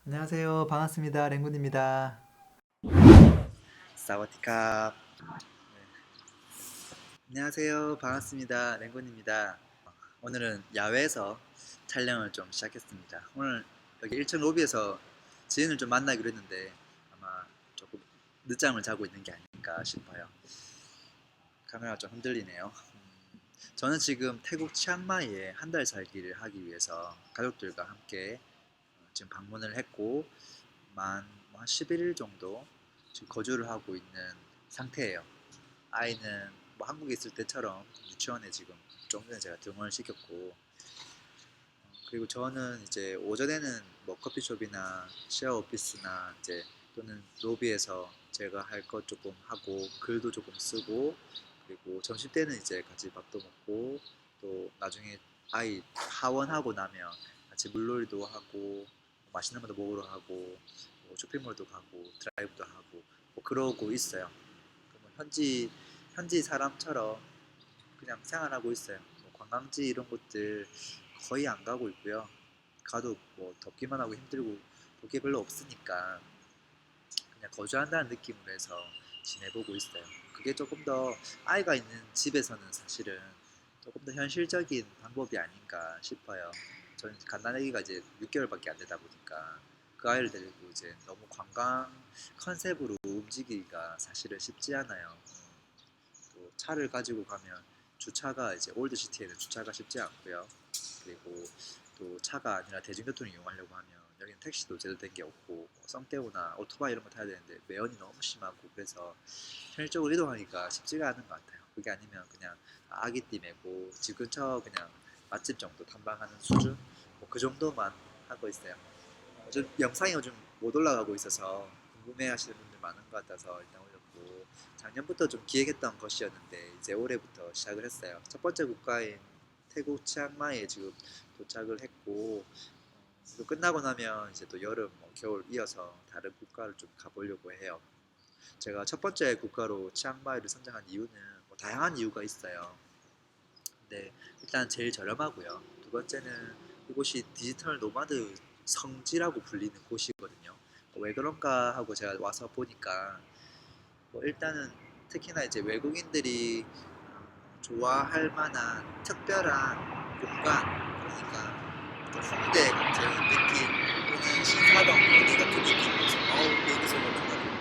안녕하세요. 반갑습니다. 랭군입니다. 사와디캅. 안녕하세요. 반갑습니다. 랭군입니다. 오늘은 야외에서 촬영을 좀 시작했습니다. 오늘 여기 1층 로비에서 지인을 좀 만나기로 했는데 아마 조금 늦잠을 자고 있는 게 아닌가 싶어요. 카메라가 좀 흔들리네요. 저는 지금 태국 치앙마이에 한 달 살기를 하기 위해서 가족들과 함께 지금 방문을 했고 한 11일 정도 지금 거주를 하고 있는 상태예요. 아이는 뭐 한국에 있을 때처럼 유치원에 지금 좀 전에 제가 등원을 시켰고, 그리고 저는 이제 오전에는 뭐 커피숍이나 쉐어 오피스나 이제 또는 로비에서 제가 할 것 조금 하고 글도 조금 쓰고, 그리고 점심 때는 이제 같이 밥도 먹고, 또 나중에 아이 하원하고 나면 같이 물놀이도 하고 맛있는 것도 먹으러 가고 뭐 쇼핑몰도 가고 드라이브도 하고 뭐 그러고 있어요. 뭐 현지 사람처럼 그냥 생활하고 있어요. 뭐 관광지 이런 곳들 거의 안 가고 있고요. 가도 뭐 덥기만 하고 힘들고 볼 게 별로 없으니까 그냥 거주한다는 느낌으로 해서 지내보고 있어요. 그게 조금 더 아이가 있는 집에서는 사실은 조금 더 현실적인 방법이 아닌가 싶어요. 저는 갓난아기가 이제 6개월밖에 안 되다 보니까 그 아이를 데리고 이제 너무 관광 컨셉으로 움직이기가 사실은 쉽지 않아요. 또 차를 가지고 가면 주차가 이제 올드시티에는 주차가 쉽지 않고요. 그리고 또 차가 아니라 대중교통을 이용하려고 하면 여기는 택시도 제대로 된 게 없고 뭐 썸떼오나 오토바이 이런 거 타야 되는데 매연이 너무 심하고 그래서 편의적으로 이동하기가 쉽지가 않은 것 같아요. 그게 아니면 그냥 아기띠 메고 집 근처 그냥 맛집 정도 탐방하는 수준 뭐 그 정도만 하고 있어요. 요즘 영상이 요즘 못 올라가고 있어서 궁금해하시는 분들 많은 것 같아서 일단 올렸고, 작년부터 좀 기획했던 것이었는데 이제 올해부터 시작을 했어요. 첫 번째 국가인 태국 치앙마이에 지금 도착을 했고, 또 끝나고 나면 이제 또 여름, 뭐 겨울 이어서 다른 국가를 좀 가보려고 해요. 제가 첫 번째 국가로 치앙마이를 선정한 이유는 뭐 다양한 이유가 있어요. 근데 일단 제일 저렴하고요. 두 번째는 이곳이 디지털 노마드 성지라고 불리는 곳이거든요. 왜 그런가 하고 제가 와서 보니까 뭐 일단은 특히나 이제 외국인들이 좋아할 만한 특별한 공간, 그러니까 또 홍대 같은 느낌 또는 신사동 어디 같은 느낌으로서 비행기 소리가 나거든요.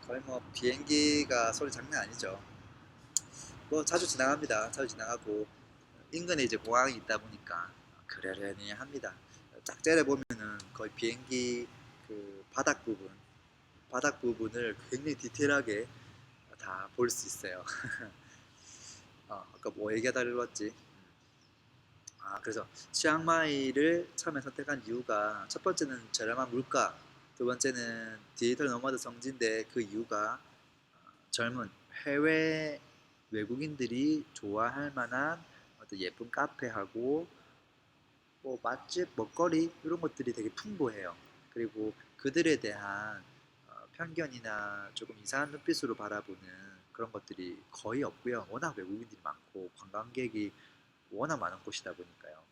거의 뭐 비행기가 소리 장난 아니죠. 뭐 자주 지나갑니다. 자주 지나가고 인근에 이제 공항이 있다 보니까 그러려니 합니다. 딱 째려 보면은 거의 비행기 그 바닥 부분을 굉장히 디테일하게 다 볼 수 있어요. 아까 뭐 얘기하다가 왔지? 그래서 치앙마이를 처음에 선택한 이유가 첫 번째는 저렴한 물가, 두 번째는 디지털 노마드 성지인데 그 이유가 젊은 해외 외국인들이 좋아할 만한 어떤 예쁜 카페하고 뭐 맛집, 먹거리 이런 것들이 되게 풍부해요. 그리고 그들에 대한 편견이나 조금 이상한 눈빛으로 바라보는 그런 것들이 거의 없고요. 워낙 외국인들이 많고 관광객이 워낙 많은 곳이다 보니까요.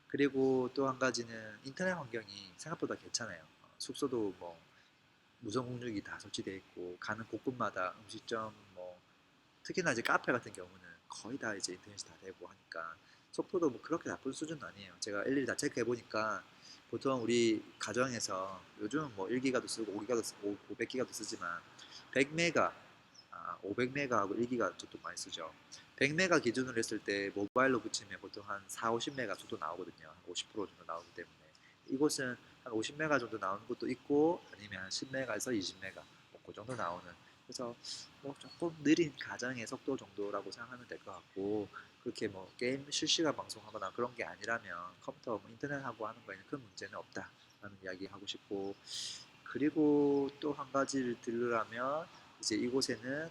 그리고 또 한 가지는 인터넷 환경이 생각보다 괜찮아요. 숙소도 뭐 무선 공유기 다 설치되어 있고 가는 곳곳마다 음식점 뭐 특히나 이제 카페 같은 경우는 거의 다 이제 인터넷이 다 되고 하니까 속도도 뭐 그렇게 나쁜 수준은 아니에요. 제가 일일이 다 체크해 보니까 보통 우리 가정에서 요즘은 뭐 1기가도 쓰고 5기가도 쓰고 500기가도 쓰지만 100메가 500메가하고 1기가 저도 많이 쓰죠. 100메가 기준으로 했을 때 모바일로 붙이면 보통 한 4, 50메가 정도 나오거든요. 50% 정도 나오기 때문에 이곳은 한 50메가 정도 나오는 것도 있고 아니면 한 10메가에서 20메가 뭐그 정도 나오는, 그래서 뭐 조금 느린 가정의 속도 정도라고 생각하면 될 것 같고, 그렇게 뭐 게임 실시간 방송하거나 그런 게 아니라면 컴퓨터 뭐 인터넷하고 하는 거에는 큰 문제는 없다라는 이야기 하고 싶고, 그리고 또 한 가지를 들으라면 이제 이곳에는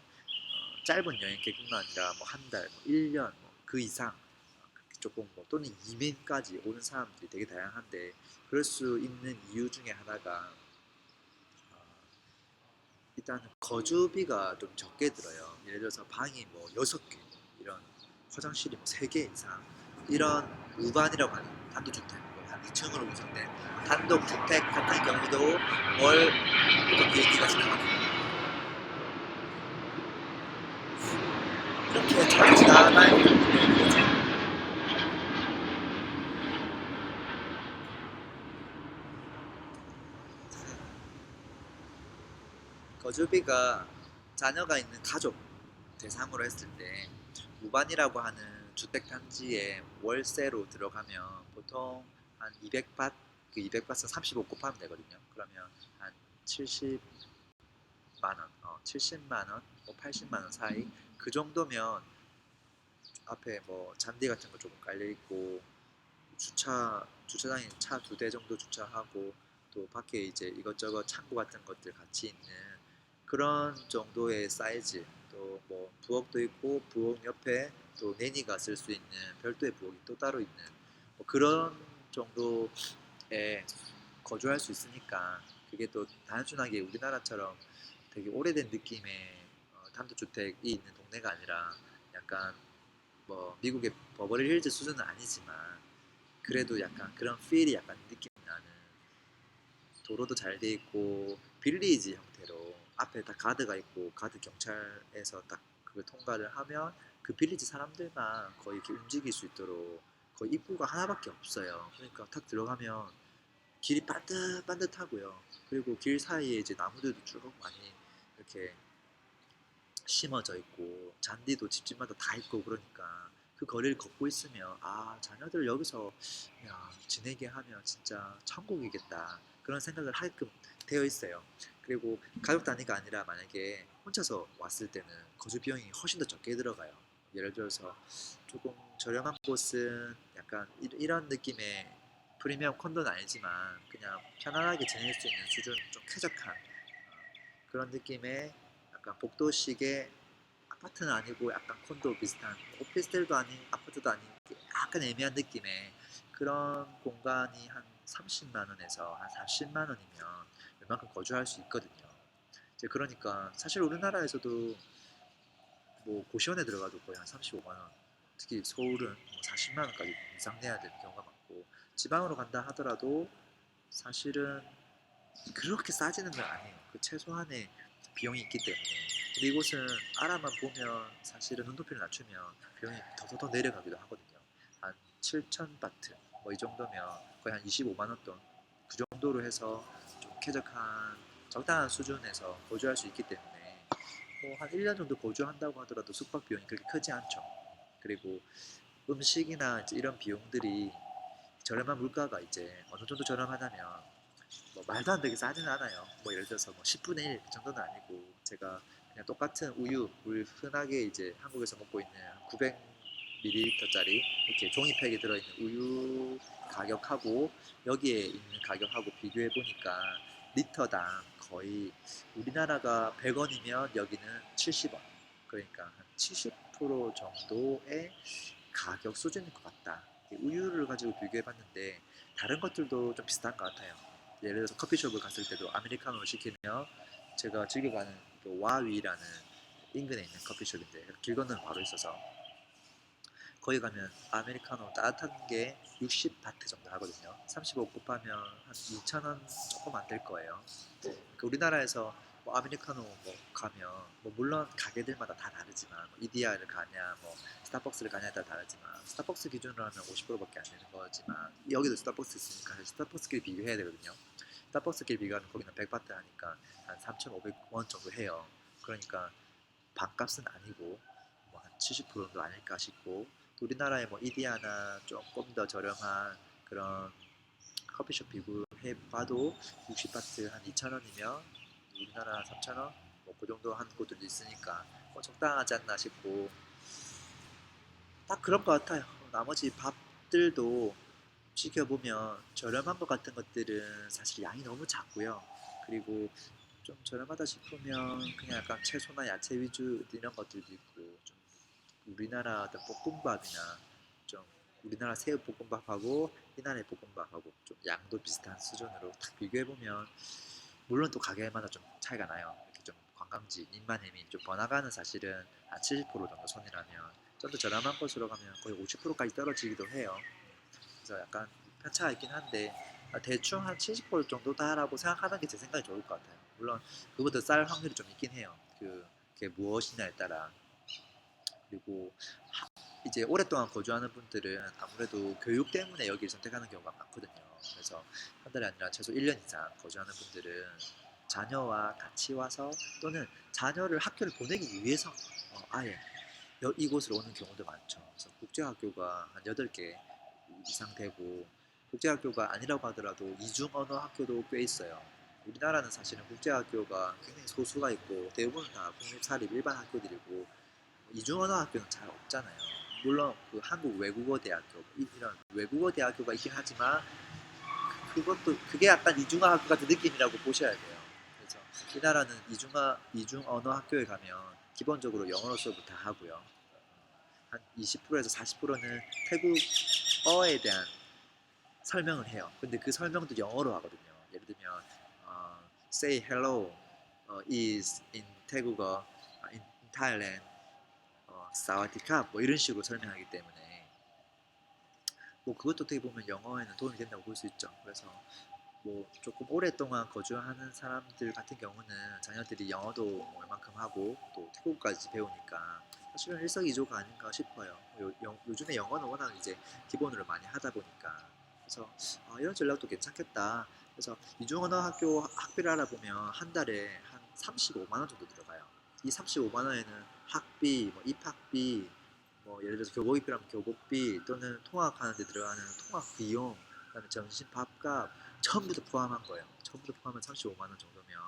짧은 여행객뿐만 아니라 뭐 한 달, 뭐 1년, 뭐 그 이상 조금 뭐 또는 이민까지 오는 사람들이 되게 다양한데, 그럴 수 있는 이유 중에 하나가 일단 거주비가 좀 적게 들어요. 예를 들어서 방이 뭐 6개, 이런 화장실이 뭐 3개 이상, 이런 무반이라고 하는 단독주택, 뭐한 2층으로 구성된 단독주택 같은 경우도 월 비행기가 지나가는, 이렇게 자주 지나다니는 거죠. 거주비가 자녀가 있는 가족 대상으로 했을 때 무반이라고 하는 주택 단지에 월세로 들어가면 보통 한 200밭, 그 200밭은 35 곱하면 되거든요. 그러면 한 70만 원, 70만 원, 뭐 80만 원 사이, 그 정도면 앞에 뭐 잔디 같은 거 조금 깔려 있고, 주차장에 차 2대 정도 주차하고, 또 밖에 이제 이것저것 창고 같은 것들 같이 있는 그런 정도의 사이즈, 또 뭐 부엌도 있고, 부엌 옆에 또 내니가 쓸 수 있는 별도의 부엌이 또 따로 있는 뭐 그런 정도에 거주할 수 있으니까, 그게 또 단순하게 우리나라처럼 되게 오래된 느낌의 단독주택이 있는 동네가 아니라, 약간 뭐 미국의 버버리 힐즈 수준은 아니지만 그래도 약간 그런 필이 약간 느낌이 나는, 도로도 잘 돼 있고 빌리지 형태로 앞에 딱 가드가 있고, 가드 경찰에서 딱 그걸 통과를 하면 그 빌리지 사람들만 거의 이렇게 움직일 수 있도록 거의 입구가 하나밖에 없어요. 그러니까 탁 들어가면 길이 반듯반듯하고요. 그리고 길 사이에 이제 나무들도 쭉 많이 이렇게 심어져 있고, 잔디도 집집마다 다 있고, 그러니까 그 거리를 걷고 있으면 아, 자녀들 여기서 야, 지내게 하면 진짜 천국이겠다, 그런 생각을 하게끔 되어 있어요. 그리고 가족 단위가 아니라 만약에 혼자서 왔을 때는 거주 비용이 훨씬 더 적게 들어가요. 예를 들어서 조금 저렴한 곳은 약간 이런 느낌의 프리미엄 콘도는 아니지만 그냥 편안하게 지낼 수 있는 수준, 좀 쾌적한 그런 느낌의 약간 복도식의 아파트는 아니고 약간 콘도 비슷한, 오피스텔도 아닌 아파트도 아닌 약간 애매한 느낌의 그런 공간이 한 30만 원에서 한 40만 원이면 웬만큼 거주할 수 있거든요. 이제 그러니까 사실 우리나라에서도 뭐 고시원에 들어가도 거의 한 35만 원, 특히 서울은 뭐 40만 원까지 이상 내야 되는 경우가 많고, 지방으로 간다 하더라도 사실은 그렇게 싸지는 건 아니에요. 그 최소한의 비용이 있기 때문에. 근데 이곳은 알아만 보면 사실은 눈높이를 낮추면 비용이 더 내려가기도 하거든요. 한 7천 바트 뭐 이 정도면 거의 한 25만 원 돈, 그 정도로 해서 좀 쾌적한 적당한 수준에서 거주할 수 있기 때문에 뭐 한 1년 정도 거주한다고 하더라도 숙박 비용이 그렇게 크지 않죠. 그리고 음식이나 이제 이런 비용들이, 저렴한 물가가 이제 어느 정도 저렴하냐면 뭐 말도 안 되게 싸지는 않아요. 뭐 예를 들어서 뭐 10분의 1 정도는 아니고, 제가 그냥 똑같은 우유, 우리 흔하게 이제 한국에서 먹고 있는 900ml짜리 이렇게 종이팩에 들어있는 우유 가격하고 여기에 있는 가격하고 비교해 보니까 리터당 거의 우리나라가 100원이면 여기는 70원. 그러니까 한 70% 정도의 가격 수준인 것 같다. 우유를 가지고 비교해 봤는데 다른 것들도 좀 비슷한 것 같아요. 예를 들어서 커피숍을 갔을 때도 아메리카노를 시키면, 제가 즐겨가는 그 와위라는 인근에 있는 커피숍인데 길 건너는 바로 있어서 거기 가면 아메리카노 따뜻한 게 60바트 정도 하거든요. 35 곱하면 한 2,000원 조금 안 될 거예요. 그 우리나라에서 뭐 아메리카노 뭐 가면 뭐 물론 가게들마다 다 다르지만 뭐 이디야를 가냐 뭐 스타벅스를 가냐에 따라 다르지만, 스타벅스 기준으로 하면 50%밖에 안 되는 거지만 여기도 스타벅스 있으니까 스타벅스끼리 비교해야 되거든요. 스타벅스끼리 비교하면 거기는 100바트 하니까 한 3,500원 정도 해요. 그러니까 반값은 아니고 뭐 한 70%도 아닐까 싶고, 또 우리나라의 뭐 이디야나 조금 더 저렴한 그런 커피숍 비교해봐도 60바트 한 2,000원이면 우리나라 3,000원 뭐 그 정도 하는 곳들도 있으니까 뭐 적당하지 않나 싶고, 딱 그런 것 같아요. 나머지 밥들도 지켜보면 저렴한 것 같은 것들은 사실 양이 너무 작고요. 그리고 좀 저렴하다 싶으면 그냥 약간 채소나 야채 위주 이런 것들도 있고, 좀 우리나라 어떤 볶음밥이나 좀 우리나라 새우 볶음밥하고 이 나라의 볶음밥하고 좀 양도 비슷한 수준으로 딱 비교해 보면, 물론 또 가게마다 좀 차이가 나요. 이렇게 좀 관광지, 민마햄이 좀 번화가는 사실은 한 70% 정도 선이라면 좀 더 저렴한 곳으로 가면 거의 50%까지 떨어지기도 해요. 그래서 약간 편차가 있긴 한데 대충 한 70% 정도다라고 생각하는 게 제 생각이 좋을 것 같아요. 물론 그보다 쌀 확률이 좀 있긴 해요. 그게 무엇이냐에 따라. 그리고 이제 오랫동안 거주하는 분들은 아무래도 교육 때문에 여기를 선택하는 경우가 많거든요. 그래서 한 달이 아니라 최소 1년 이상 거주하는 분들은 자녀와 같이 와서 또는 자녀를 학교를 보내기 위해서 아예 이곳으로 오는 경우도 많죠. 그래서 국제학교가 한 8개 이상 되고 국제학교가 아니라고 하더라도 이중 언어 학교도 꽤 있어요. 우리나라는 사실은 국제학교가 굉장히 소수가 있고 대부분 다 국립사립 일반 학교들이고 이중언어 학교는 잘 없잖아요. 물론 그 한국 외국어 대학교 이런 외국어 대학교가 있긴 하지만 그게 약간 이중어 학교 같은 느낌이라고 보셔야 돼요. 그래서 우리나라는 이중 언어 학교에 가면 기본적으로 영어로 수업을 다 하고요. 한 20%에서 40%는 태국어에 대한 설명을 해요. 근데 그 설명도 영어로 하거든요. 예를 들면 say hello is in 태국어, in Thailand 사와디캅 뭐 이런 식으로 설명하기 때문에 뭐 그것도 어떻게 보면 영어에는 도움이 된다고 볼 수 있죠. 그래서 뭐 조금 오랫동안 거주하는 사람들 같은 경우는 자녀들이 영어도 뭐 얼만큼 하고 또 태국어까지 배우니까 사실은 일석이조가 아닌가 싶어요. 요즘에 영어는 워낙 이제 기본으로 많이 하다 보니까 그래서 이런 전략도 괜찮겠다. 그래서 이중언어 학비를 알아보면 한 달에 한 35만 원 정도 들어가요. 이 35만 원에는 학비, 뭐 입학비, 뭐 예를 들어서 교복입비라면 교복비 또는 통학하는 데 들어가는 통학 비용, 그다음에 점심 밥값 전부 다 포함한 거예요. 전부 다 포함한 35만 원 정도면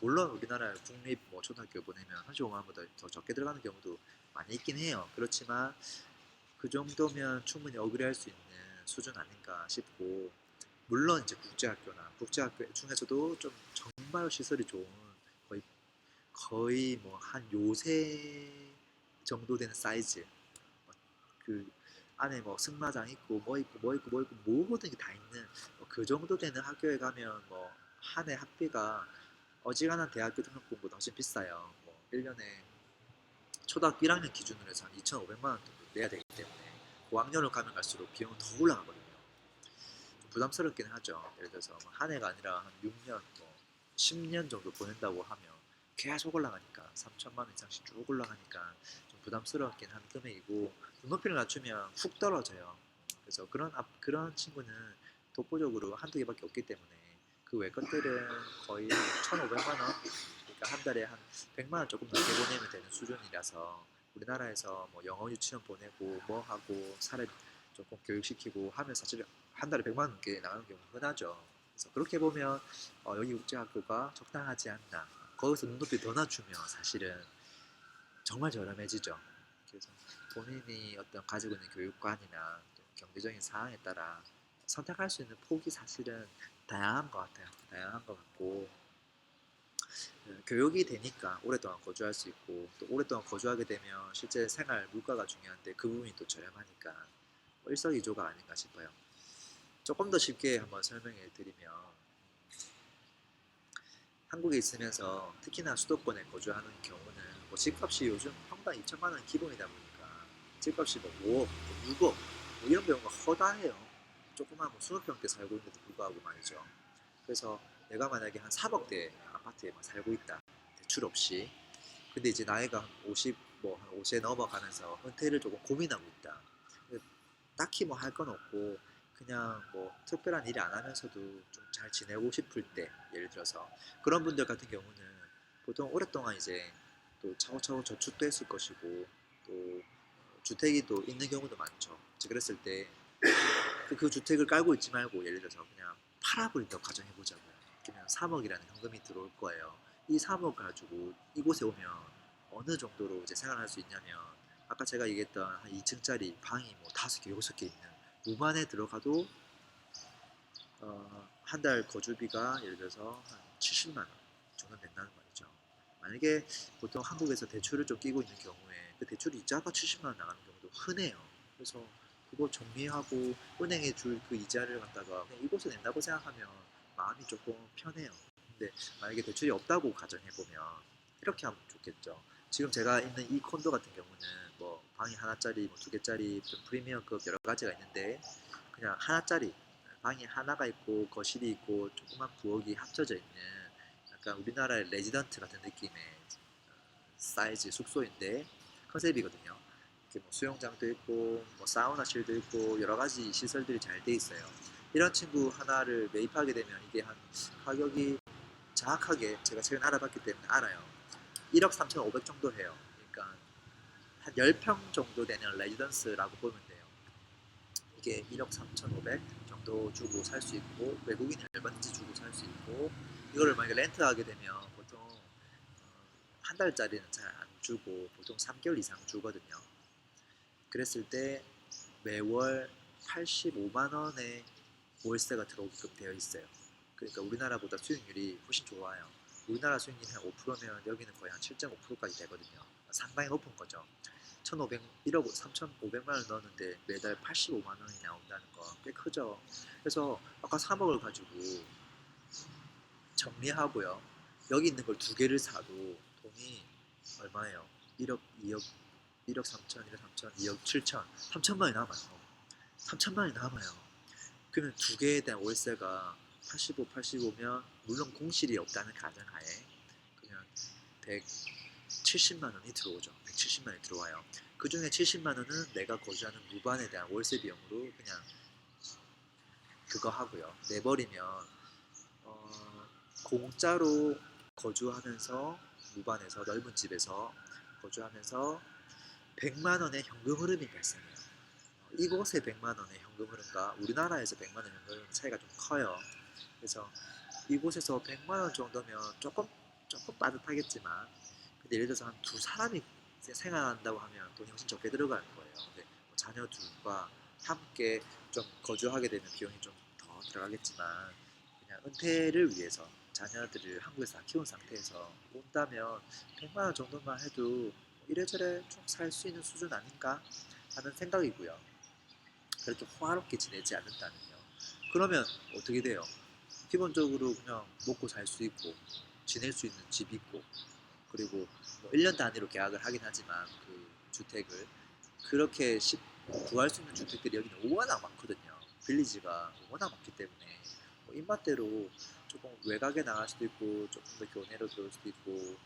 물론 우리나라 국립 뭐 초등학교 보내면 35만 원보다 더 적게 들어가는 경우도 많이 있긴 해요. 그렇지만 그 정도면 충분히 어그리할 수 있는 수준 아닌가 싶고 물론 이제 국제학교 중에서도 좀 정말 시설이 좋은 거의 뭐 한 요새 정도 되는 사이즈 그 안에 뭐 승마장 있고 뭐 있고 뭐 있고 뭐 있고 모든 게 다 있는 그 정도 되는 학교에 가면 뭐 한 해 학비가 어지간한 대학교 등록금보다 훨씬 비싸요. 뭐 1년에 초등학교 1학년 기준으로 해서 한 2,500만 원 정도 내야 되기 때문에 고학년으로 가면 갈수록 비용은 더 올라가거든요. 좀 부담스럽긴 하죠. 예를 들어서 뭐한 해가 아니라 한 6년, 뭐 10년 정도 보낸다고 하면 계속 올라가니까 3천만 원 이상씩 쭉 올라가니까 좀 부담스럽긴 한 금액이고 눈높이를 낮추면 훅 떨어져요. 그래서 그런 친구는 독보적으로 한두 개밖에 없기 때문에 그 외 것들은 거의 1,500만 원, 그러니까 한 달에 한 100만 원 조금 넘게 보내면 되는 수준이라서 우리나라에서 뭐 영어 유치원 보내고 뭐 하고 사례 조금 교육시키고 하면 사실 한 달에 100만 원 넘게 나가는 경우 흔하죠. 그래서 그렇게 보면 여기 국제학교가 적당하지 않나. 거기서 눈높이 더 낮추면 사실은 정말 저렴해지죠. 그래서 본인이 어떤 가지고 있는 교육관이나 또 경제적인 상황에 따라 선택할 수 있는 폭이 사실은 다양한 것 같아요. 다양한 것 같고 교육이 되니까 오랫동안 거주할 수 있고 또 오랫동안 거주하게 되면 실제 생활 물가가 중요한데 그 부분이 또 저렴하니까 뭐 일석이조가 아닌가 싶어요. 조금 더 쉽게 한번 설명해 드리면 한국에 있으면서 특히나 수도권에 거주하는 경우는 뭐 집값이 요즘 평당 2천만 원 기본이다 보니까 집값이 뭐 5억, 6억 뭐 이런 경우가 허다해요. 조그만 뭐 20평대 살고 있는데도 불구하고 말이죠. 그래서 내가 만약에 한 3억대 아파트에 살고 있다. 대출 없이. 근데 이제 나이가 한 50, 뭐 한 50에 넘어가면서 은퇴를 조금 고민하고 있다. 딱히 뭐 할 건 없고 그냥 뭐 특별한 일 안 하면서도 좀 잘 지내고 싶을 때 예를 들어서 그런 분들 같은 경우는 보통 오랫동안 이제 또 차곡차곡 저축도 했을 것이고 또 주택이 또 있는 경우도 많죠. 이제 그랬을 때 그 주택을 깔고 있지 말고 예를 들어서 그냥 팔아버린다고 가정해보자고요. 그러면 3억이라는 현금이 들어올 거예요. 이 3억 가지고 이곳에 오면 어느 정도로 이제 생활할 수 있냐면 아까 제가 얘기했던 한 2층짜리 방이 뭐 5개, 6개 있는 무반에 들어가도 한 달 거주비가 예를 들어서 한 70만 원 정도 된다는 말이죠. 만약에 보통 한국에서 대출을 좀 끼고 있는 경우에 그 대출 이자가 70만 원 나가는 경우도 흔해요. 그래서 그거 정리하고 은행에 줄 그 이자를 갖다가 그냥 이곳에 낸다고 생각하면 마음이 조금 편해요. 근데 만약에 대출이 없다고 가정해보면 이렇게 하면 좋겠죠. 지금 제가 있는 이 콘도 같은 경우는 뭐 방이 하나짜리, 뭐 두 개짜리, 좀 프리미엄급 여러 가지가 있는데 그냥 하나짜리 방이 하나가 있고 거실이 있고 조그만 부엌이 합쳐져 있는 약간 우리나라의 레지던트 같은 느낌의 사이즈 숙소인데 컨셉이거든요. 이렇게 뭐 수영장도 있고 뭐 사우나실도 있고 여러 가지 시설들이 잘 돼 있어요. 이런 친구 하나를 매입하게 되면 이게 한 가격이 정확하게 제가 최근 알아봤기 때문에 알아요. 1억 3,500 정도 해요. 그러니까 한 10평 정도 되는 레지던스라고 보면 돼요. 이게 1억 3,500 정도 주고 살 수 있고 외국인이 얼마든지 주고 살 수 있고 이거를 만약에 렌트하게 되면 보통 한 달짜리는 잘 안 주고 보통 3개월 이상 주거든요. 그랬을 때 매월 85만 원의 월세가 들어오게끔 되어 있어요. 그러니까 우리나라보다 수익률이 훨씬 좋아요. 우리나라 수익률이 한 5%면 여기는 거의 한 7.5%까지 되거든요. 상당히 높은 거죠. 1억 3,500만 원 넣었는데 매달 85만 원이 나온다는 거 꽤 크죠. 그래서 아까 3억을 가지고 정리하고요. 여기 있는 걸 두 개를 사도 돈이 얼마예요? 1억, 2억, 1억 3천, 1억 3천, 2억 7천, 3천만 원이 남아요. 3천만 원이 남아요. 그러면 두 개에 대한 월세가 85, 85면 물론 공실이 없다는 가정하에 그냥 170만 원이 들어오죠. 170만 원이 들어와요. 그 중에 70만 원은 내가 거주하는 무반에 대한 월세 비용으로 그냥 그거 하고요. 내버리면 공짜로 거주하면서 무반에서 넓은 집에서 거주하면서 100만 원의 현금 흐름이 발생해요. 이곳의 100만 원의 현금 흐름과 우리나라에서 100만 원 현금 흐름 차이가 좀 커요. 그래서 이곳에서 100만 원 정도면 조금 빠듯하겠지만 근데 예를 들어서 한 두 사람이 생활한다고 하면 돈이 훨씬 적게 들어가는 거예요. 근데 뭐 자녀 둘과 함께 좀 거주하게 되면 비용이 좀 더 들어가겠지만 그냥 은퇴를 위해서 자녀들을 한국에서 다 키운 상태에서 온다면 100만 원 정도만 해도 이래저래 좀 살 수 있는 수준 아닌가 하는 생각이고요. 그렇게 호화롭게 지내지 않는다면요. 그러면 어떻게 돼요? 기본적으로 그냥 먹고 살 수 있고 지낼 수 있는 집 있고 그리고 뭐 1년 단위로 계약을 하긴 하지만 그 주택을 그렇게 구할 수 있는 주택들이 여기는 워낙 많거든요. 빌리지가 워낙 많기 때문에 뭐 입맛대로 조금 외곽에 나갈 수도 있고 조금 더 교내로 들어올 수도 있고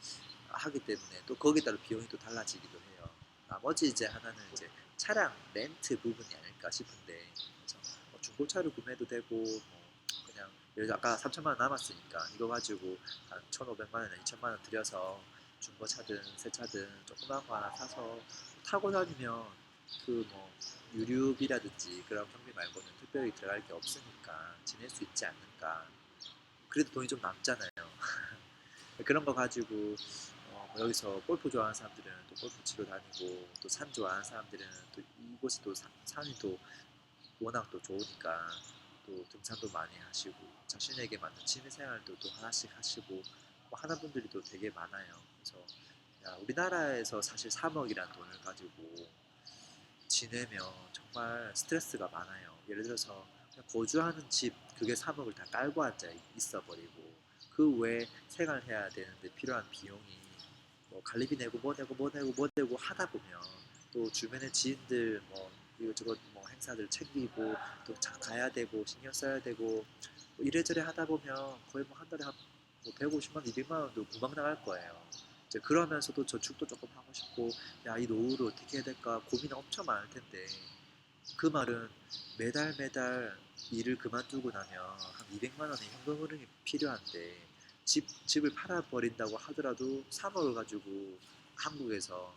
하기 때문에 또 거기에 따라 비용이 또 달라지기도 해요. 나머지 이제 하나는 이제 차량 렌트 부분이 아닐까 싶은데 그래서 뭐 중고차를 구매도 되고 뭐 그냥 예를 들어 아까 3천만 원 남았으니까 이거 가지고 한 1,500만 원이나 2천만 원 들여서 중고차든 새 차든 조그만 거 하나 사서 타고 다니면 그 뭐 유류비라든지 그런 경비 말고는 특별히 들어갈 게 없으니까 지낼 수 있지 않는가. 그래도 돈이 좀 남잖아요. 그런 거 가지고 뭐 여기서 골프 좋아하는 사람들은 또 골프 치러 다니고 또 산 좋아하는 사람들은 또 이곳이 또 산이 또 워낙 또 좋으니까 또 등산도 많이 하시고 자신에게 맞는 취미 생활도 또 하나씩 하시고 뭐 하는 분들이 또 되게 많아요. 그래서 야, 우리나라에서 사실 3억이란 돈을 가지고 지내면 정말 스트레스가 많아요. 예를 들어서 그냥 거주하는 집 그게 3억을 다 깔고 앉아 있어 버리고 그 외에 생활해야 되는데 필요한 비용이 뭐 관리비 내고 뭐 내고 뭐 내고 뭐 내고 하다 보면 또 주변의 지인들 뭐 이것저것 뭐 행사들 챙기고 또 가야 되고 신경 써야 되고 뭐 이래저래 하다 보면 거의 뭐 한 달에 한뭐 150만 원, 200만 원도 금방 나갈 거예요. 이제 그러면서도 저축도 조금 하고 싶고 야, 이 노후를 어떻게 해야 될까 고민 엄청 많을 텐데 그 말은 매달 매달 일을 그만두고 나면 한 200만 원의 현금 흐름이 필요한데 집을 팔아버린다고 하더라도 3억을 가지고 한국에서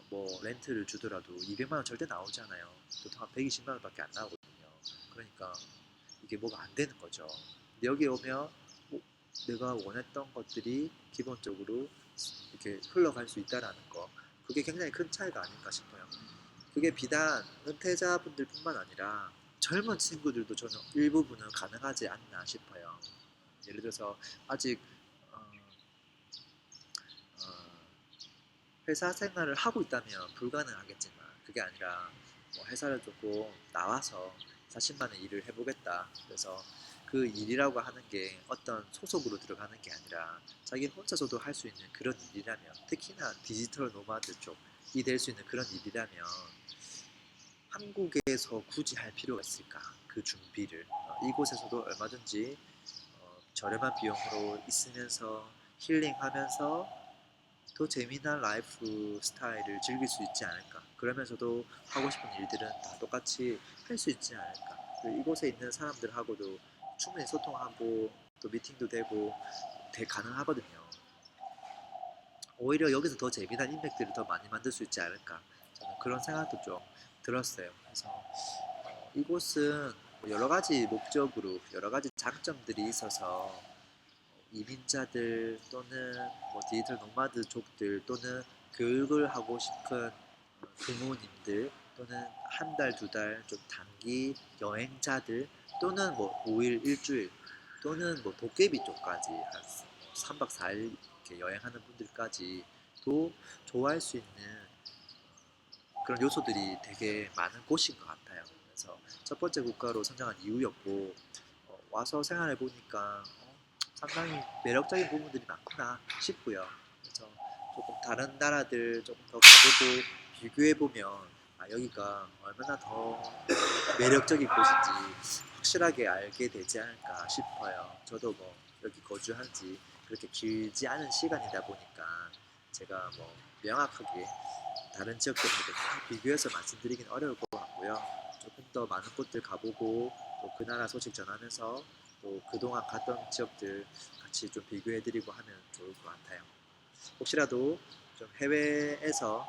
뭐 렌트를 주더라도 200만 원 절대 나오지 않아요. 보통 한 120만 원밖에 안 나오거든요. 그러니까 이게 뭐가 안 되는 거죠. 근데 여기 오면 내가 원했던 것들이 기본적으로 이렇게 흘러갈 수 있다라는 거 그게 굉장히 큰 차이가 아닐까 싶어요. 그게 비단 은퇴자분들뿐만 아니라 젊은 친구들도 저는 일부분은 가능하지 않나 싶어요. 예를 들어서 아직 어, 어, 회사 생활을 하고 있다면 불가능하겠지만 그게 아니라 뭐 회사를 조금 나와서 자신만의 일을 해보겠다. 그래서 그 일이라고 하는 게 어떤 소속으로 들어가는 게 아니라 자기 혼자서도 할 수 있는 그런 일이라면, 특히나 디지털 노마드 쪽이 될 수 있는 그런 일이라면 한국에서 굳이 할 필요가 있을까? 그 준비를 이곳에서도 얼마든지 저렴한 비용으로 있으면서 힐링하면서 더 재미난 라이프 스타일을 즐길 수 있지 않을까? 그러면서도 하고 싶은 일들은 다 똑같이 할 수 있지 않을까? 그리고 이곳에 있는 사람들하고도 충분히 소통하고 또 미팅도 되고 가능하거든요. 오히려 여기서 더 재미난 임팩트를 더 많이 만들 수 있지 않을까? 저는 그런 생각도 좀 들었어요. 그래서 이곳은 여러 가지 목적으로 여러 가지 장점들이 있어서 이민자들 또는 뭐 디지털 노마드족들 또는 교육을 하고 싶은 부모님들 또는 한 달, 두 달 좀 단기 여행자들 또는 뭐 5일, 일주일 또는 뭐 도깨비 쪽까지 한 3박 4일 이렇게 여행하는 분들까지도 좋아할 수 있는 그런 요소들이 되게 많은 곳인 것 같아요. 그래서 첫 번째 국가로 선정한 이유였고 와서 생활해 보니까 상당히 매력적인 부분들이 많구나 싶고요. 그래서 조금 다른 나라들 조금 더 가보고 비교해 보면 여기가 얼마나 더 매력적인 곳인지 확실하게 알게 되지 않을까 싶어요. 저도 뭐 여기 거주한 지 그렇게 길지 않은 시간이다 보니까 제가 뭐 명확하게 다른 지역들하고 다 비교해서 말씀드리긴 어려울 것 같고요. 조금 더 많은 곳들 가보고 또 그 나라 소식 전하면서 또 그동안 갔던 지역들 같이 좀 비교해드리고 하면 좋을 것 같아요. 혹시라도 좀 해외에서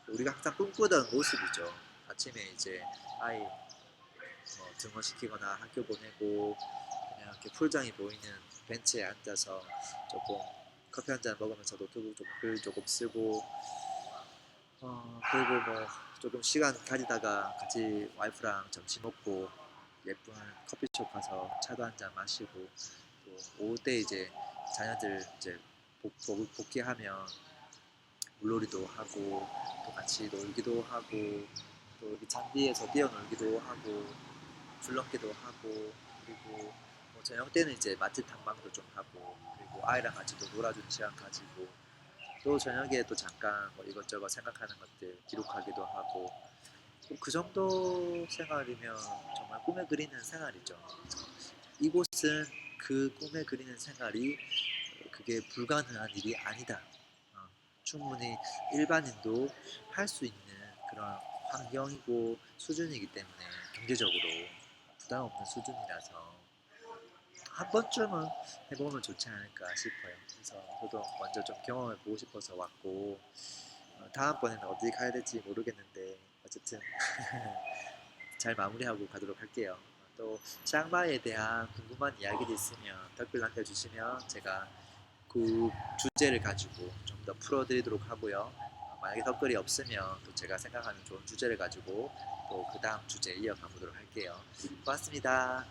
우리가 항상 꿈꾸던 모습이죠. 아침에 이제 아이 등원시키거나 학교 보내고 그냥 이렇게 풀장이 보이는 벤치에 앉아서 조금 커피 한 잔 먹으면서 노트북 조금 글 조금 쓰고 그리고 뭐 조금 시간 가지다가 같이 와이프랑 점심 먹고 예쁜 커피숍 가서 차도 한 잔 마시고 또 오후 때 이제 자녀들 이제 복귀하면 물놀이도 하고 또 같이 놀기도 하고 또 여기 잔디에서 뛰어놀기도 하고 줄넘기도 하고 그리고 뭐 저녁 때는 이제 맛집 탐방도 좀 하고 그리고 아이랑 같이 또 놀아주는 시간 가지고 또 저녁에 또 잠깐 뭐 이것저것 생각하는 것들 기록하기도 하고 그 정도 생활이면 정말 꿈에 그리는 생활이죠. 이곳은 그 꿈에 그리는 생활이 그게 불가능한 일이 아니다. 충분히 일반인도 할 수 있는 그런 환경이고 수준이기 때문에 경제적으로 부담 없는 수준이라서 한 번쯤은 해보면 좋지 않을까 싶어요. 그래서 저도 먼저 좀 경험해 보고 싶어서 왔고 다음번에는 어디 가야 될지 모르겠는데 어쨌든 잘 마무리하고 가도록 할게요. 또 치앙마이에 대한 궁금한 이야기도 있으면 댓글 남겨주시면 제가 그 주제를 가지고 좀 더 풀어드리도록 하고요. 만약에 댓글이 없으면 또 제가 생각하는 좋은 주제를 가지고 또 그 다음 주제 이어가 보도록 할게요. 고맙습니다.